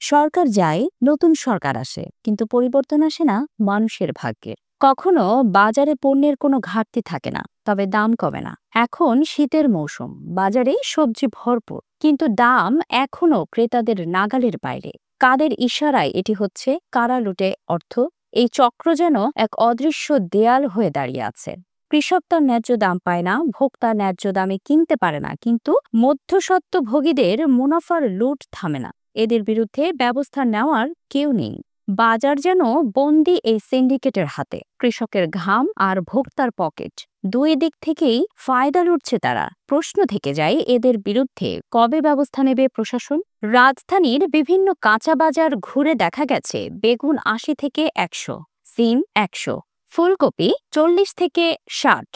সরকার যায়, নতুন সরকার আসে, কিন্তু পরিবর্তন আসে না মানুষের ভাগ্যে। কখনো বাজারে পণ্যের কোনো ঘাটতি থাকে না, তবে দাম কমে না। এখন শীতের মৌসুম, বাজারে সবজি ভরপুর, কিন্তু দাম এখনো ক্রেতাদের নাগালের বাইরে। কাদের ইশারায় এটি হচ্ছে? কারা লুটে অর্থ? এই চক্র যেন এক অদৃশ্য দেয়াল হয়ে দাঁড়িয়ে আছে। কৃষক তার ন্যায্য দাম পায় না, ভোক্তা ন্যায্য দামে কিনতে পারে না, কিন্তু মধ্যস্বত্বভোগীদের মুনাফার লুট থামে না। এদের বিরুদ্ধে ব্যবস্থা নেওয়ার কেউ নেই। বাজার যেন বন্দি এই সিন্ডিকেটের হাতে। কৃষকের ঘাম আর ভোক্তার পকেট, দুই দিক থেকেই ফায়দা লুটছে তারা। প্রশ্ন থেকে যায়, এদের বিরুদ্ধে কবে ব্যবস্থা নেবে প্রশাসন? রাজধানীর বিভিন্ন কাঁচা বাজার ঘুরে দেখা গেছে বেগুন ৮০ থেকে ১০০, সিম ১০০, ফুলকপি ৪০ থেকে ৬০,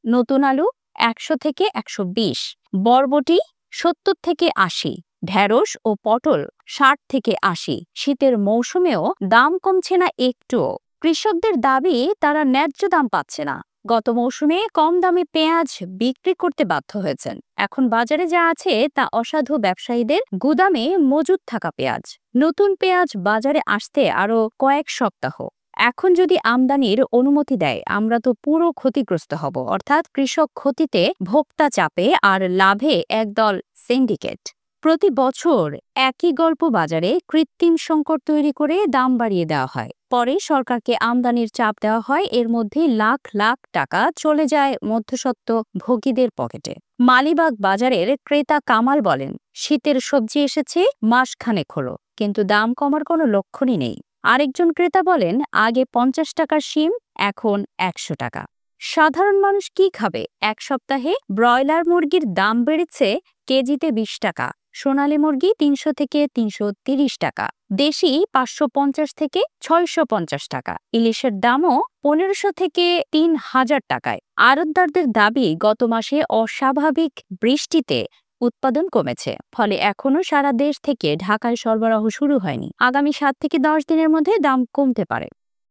নতুন আলু ১০০ থেকে ১২০, বরবটি ৭০ থেকে ৮০, ঢেঁড়স ও পটল ৬০ থেকে ৮০। শীতের মৌসুমেও দাম কমছে না একটুও। কৃষকদের দাবি, তারা ন্যায্য দাম পাচ্ছে না। গত মৌসুমে কম দামে পেঁয়াজ বিক্রি করতে বাধ্য হয়েছেন। এখন বাজারে যা আছে তা অসাধু ব্যবসায়ীদের গুদামে মজুদ থাকা পেঁয়াজ। নতুন পেঁয়াজ বাজারে আসতে আরো কয়েক সপ্তাহ। এখন যদি আমদানির অনুমতি দেয়, আমরা তো পুরো ক্ষতিগ্রস্ত হব। অর্থাৎ কৃষক ক্ষতিতে, ভোক্তা চাপে, আর লাভে একদল সিন্ডিকেট। প্রতি বছর একই গল্প, বাজারে কৃত্রিম সংকট তৈরি করে দাম বাড়িয়ে দেওয়া হয়। পরে সরকারকে আমদানির চাপ দেওয়া হয়। এর মধ্যে লাখ লাখ টাকা চলে যায় মধ্যস্বত্ব ভোগীদের পকেটে। মালিবাগ বাজারের ক্রেতা কামাল বলেন, শীতের সবজি এসেছে মাসখানেক হলো, কিন্তু দাম কমার কোনো লক্ষণই নেই। আরেকজন ক্রেতা বলেন, আগে ৫০ টাকার শিম, এখন ১০০ টাকা। সাধারণ মানুষ কি খাবে? এক সপ্তাহে ব্রয়লার মুরগির দাম বেড়েছে কেজিতে ২০ টাকা, সোনালী মুরগি ৩০০ থেকে ৩৩০ টাকা, দেশি ৫৫০ থেকে ৬৫০ টাকা, ইলিশের দামও ১৫০০ থেকে ৩০০০ টাকায়। আড়তদারদের দাবি, গত মাসে অস্বাভাবিক বৃষ্টিতে উৎপাদন কমেছে, ফলে এখনো সারা দেশ থেকে ঢাকায় সরবরাহ শুরু হয়নি। আগামী ৭ থেকে ১০ দিনের মধ্যে দাম কমতে পারে।